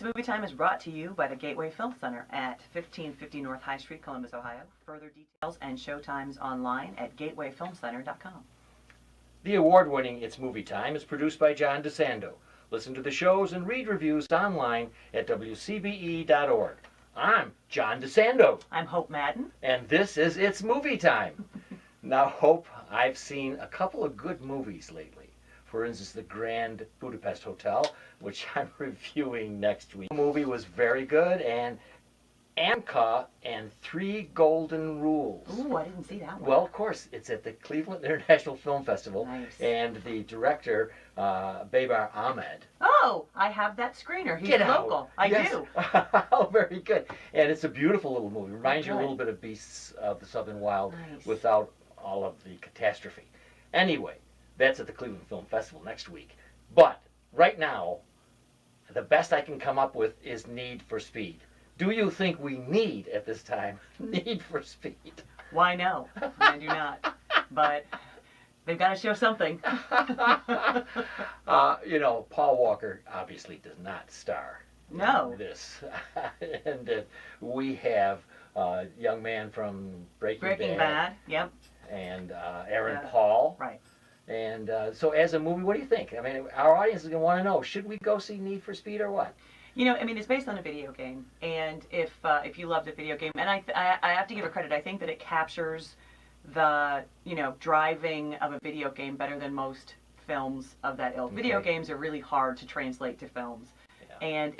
It's Movie Time is brought to you by the Gateway Film Center at 1550 North High Street, Columbus, Ohio. Further details and showtimes online at gatewayfilmcenter.com. The award-winning It's Movie Time is produced by John DeSando. Listen to the shows and read reviews online at WCBE.org. I'm John DeSando. I'm Hope Madden. And this is It's Movie Time. Now, Hope, I've seen a couple of good movies lately. For instance, the Grand Budapest Hotel, which I'm reviewing next week. The movie was very good, and Anka and Three Golden Rules. Ooh, I didn't see that one. Well, of course, it's at the Cleveland International Film Festival. Nice. And the director, Babar Ahmed. Oh, I have that screener. He's local. I do. Oh, very good. And it's a beautiful little movie. Reminds you a Good. little bit of Beasts of the Southern Wild Nice. without all of the catastrophe. Anyway, that's at the Cleveland Film Festival next week. But right now, the best I can come up with is Need for Speed. Do you think we need, at this time, Need for Speed? Why no? I do not. But they've got to show something. You know, Paul Walker obviously does not star No. in this. And we have a young man from Breaking Bad. Yep. And Aaron Paul. Right. And so as a movie, what do you think? I mean, our audience is going to want to know, should we go see Need for Speed or what? You know, I mean, it's based on a video game, and if you love the video game, and I have to give it credit, I think that it captures the, you know, driving of a video game better than most films of that ilk. Okay. Video games are really hard to translate to films, Yeah. and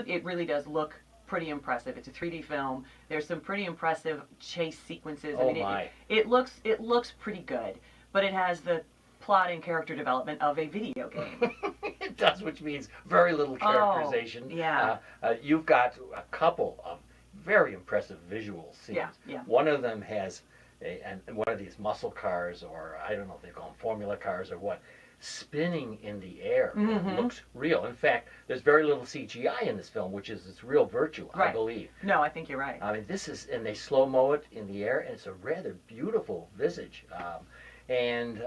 it really does look pretty impressive. It's a 3D film. There's some pretty impressive chase sequences. Oh, I mean, my. it looks pretty good, but it has the plot and character development of a video game. It does, which means very little characterization. Oh, yeah. You've got a couple of very impressive visual scenes. Yeah, yeah. One of them has one of these muscle cars, or I don't know if they call them formula cars or what, spinning in the air. Mm-hmm. It looks real. In fact, there's very little CGI in this film, which is its real virtue, I Right. believe. No, I think you're right. I mean, and they slow-mo it in the air, and it's a rather beautiful visage. And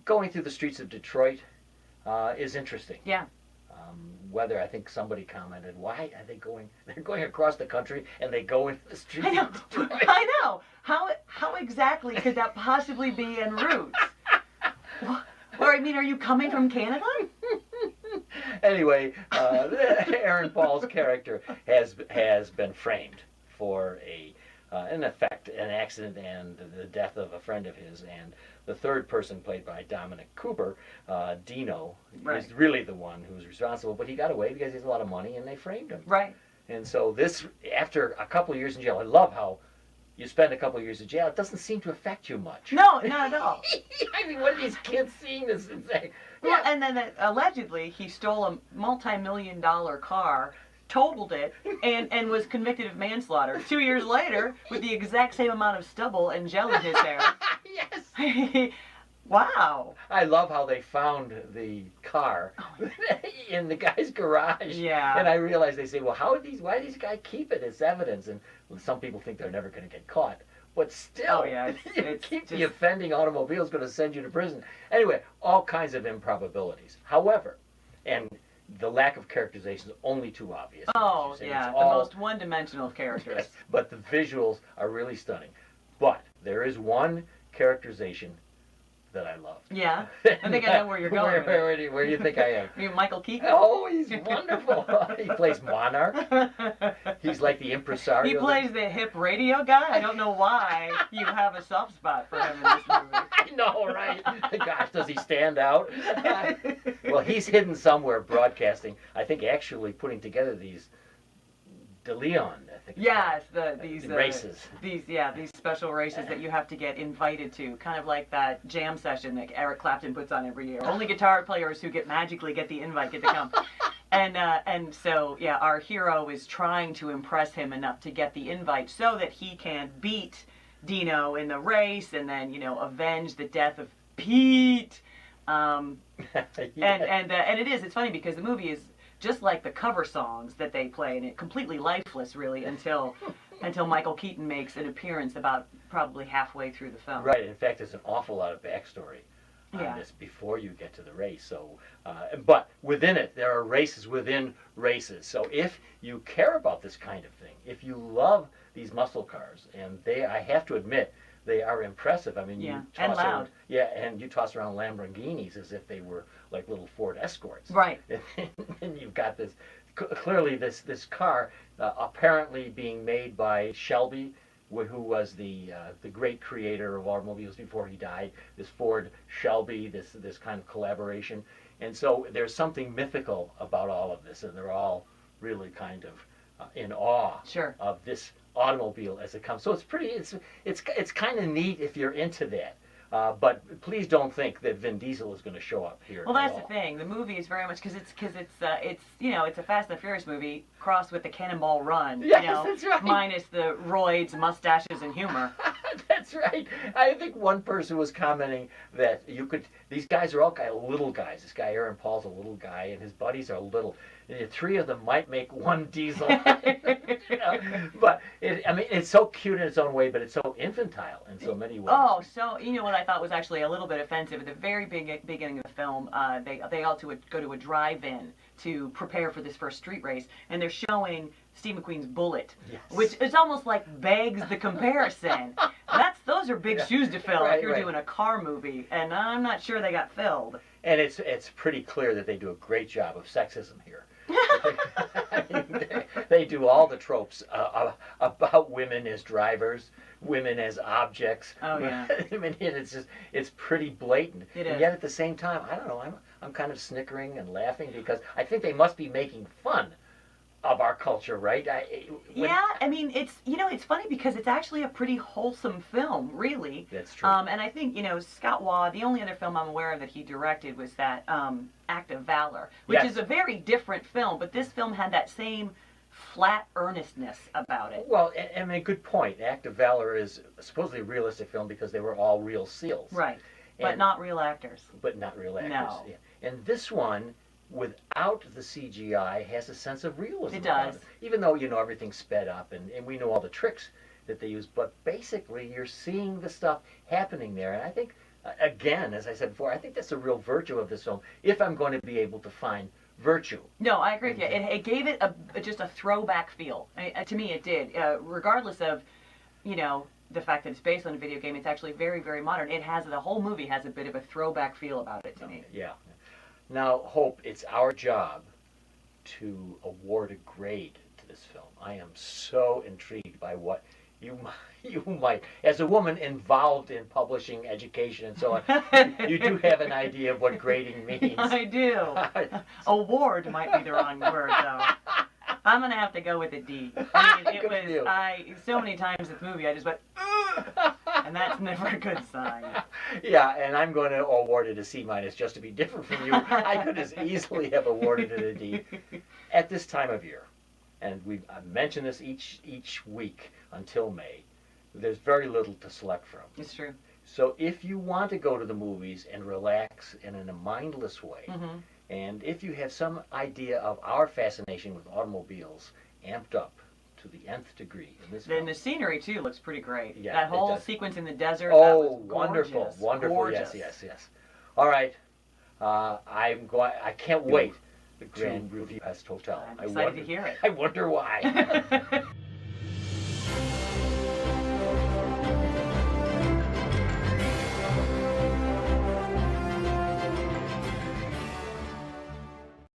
going through the streets of Detroit is interesting. Yeah. Whether I think somebody commented, why are they going? They're going across the country and they go into the streets I know. of Detroit. I know. How exactly could that possibly be en route? Or I mean, are you coming from Canada? Anyway, Aaron Paul's character has been framed for in effect, an accident and the death of a friend of his, and the third person, played by Dominic Cooper, Dino, Right. is really the one who's responsible, but he got away because he has a lot of money and they framed him. Right. And so this, after a couple of years in jail, I love how you spend a couple of years in jail, it doesn't seem to affect you much. No, not at all. I mean, what are these kids seeing this and saying? Well, and then allegedly he stole a multi-million-dollar car, totaled it, and was convicted of manslaughter. 2 years later, with the exact same amount of stubble and gel in his hair. Yes. Wow. I love how they found the car in the guy's garage. Yeah. And I realized they say, well, why did these guys keep it as evidence? And some people think they're never going to get caught. But still, Oh, yeah, it's keep the just- offending automobile is going to send you to prison. Anyway, all kinds of improbabilities. However, and the lack of characterization is only too obvious. Oh, Saying yeah, it's the all- most one-dimensional of characters. Yes, but the visuals are really stunning. But there is one characterization that I love. Yeah, I think I know where you're going with it. Where do you think I am? You mean Michael Keaton? Oh, he's wonderful. He plays Monarch. He's like the impresario. He plays the hip radio guy. I don't know why you have a soft spot for him in this movie. I know, right? Gosh, does he stand out? Well, he's hidden somewhere broadcasting. I think actually putting together these De Leon, I think. Yes, these races. These special races that you have to get invited to, kind of like that jam session that Eric Clapton puts on every year. Only guitar players who magically get the invite get to come. And so yeah, our hero is trying to impress him enough to get the invite so that he can beat Dino in the race and then avenge the death of Pete. Yeah. And it's funny because the movie is just like the cover songs that they play, and it's completely lifeless, really, until Michael Keaton makes an appearance about probably halfway through the film. Right. In fact, there's an awful lot of backstory Yeah. on this before you get to the race. So, but within it, there are races within races. So if you care about this kind of thing, if you love these muscle cars, and I have to admit, they are impressive. I mean, Yeah, you and toss loud. around, yeah, and you toss around Lamborghinis as if they were like little Ford Escorts. Right. And you've got this, clearly this car apparently being made by Shelby, who was the great creator of automobiles before he died. This Ford Shelby, this kind of collaboration, and so there's something mythical about all of this, and they're all really kind of in awe Sure. of this automobile as it comes. So it's kind of neat if you're into that. But please don't think that Vin Diesel is going to show up here. Well, at that's all. the thing. The movie is very much because it's you know, it's a Fast and the Furious movie crossed with the Cannonball Run. Yes, you know, that's right. minus the roids, mustaches, and humor. That's right. I think one person was commenting that these guys are all kind of little guys. This guy Aaron Paul's a little guy, and his buddies are little. And the three of them might make one Diesel. You know? But it's so cute in its own way, but it's so infantile in so many ways. Oh, so you know what I thought was actually a little bit offensive at the very beginning of the film. They all go to a drive-in to prepare for this first street race, and they're showing Steve McQueen's Bullet, Yes. which is almost like begs the comparison. Those are big shoes to fill Right, if you're right. doing a car movie, and I'm not sure they got filled. And it's pretty clear that they do a great job of sexism here. I mean, they do all the tropes about women as drivers, women as objects. Oh, yeah. I mean, it's pretty blatant. It And is. yet at the same time, I don't know, I'm kind of snickering and laughing because I think they must be making fun of our culture, right? Yeah, I mean, it's funny because it's actually a pretty wholesome film, really. That's true. And I think, Scott Waugh, the only other film I'm aware of that he directed was that Act of Valor, which Yes. is a very different film, but this film had that same flat earnestness about it. Well, I mean, good point. Act of Valor is supposedly a realistic film because they were all real SEALs. Right, but And- not real actors. But not real actors. No. Yeah. And this one, without the CGI, has a sense of realism. It about does. Even though, everything's sped up and we know all the tricks that they use, but basically you're seeing the stuff happening there. And I think, again, as I said before, I think that's a real virtue of this film, if I'm going to be able to find virtue. No, I agree with you. It gave it just a throwback feel. To me, it did. Regardless of, the fact that it's based on a video game, it's actually very, very modern. The whole movie has a bit of a throwback feel about it to me. Yeah. Now, Hope, it's our job to award a grade to this film. I am so intrigued by what you might, as a woman involved in publishing, education, and so on, you do have an idea of what grading means. I do. Award might be the wrong word, though. I'm gonna have to go with a D. I mean, Good for you. so many times in the movie I just went, ugh, and that's never a good sign. Yeah, and I'm going to award it a C minus just to be different from you. I could as easily have awarded it a D. At this time of year, and I mention this each week until May, there's very little to select from. It's true. So if you want to go to the movies and relax and in a mindless way, Mm-hmm. and if you have some idea of our fascination with automobiles amped up to the nth degree in this Then film. the scenery too looks pretty great. Yeah, that it whole does. sequence in the desert. that Oh, was wonderful, gorgeous. wonderful, Gorgeous. yes. All right, I can't wait. The Grand Budapest Hotel. I'm excited to hear it. I wonder why.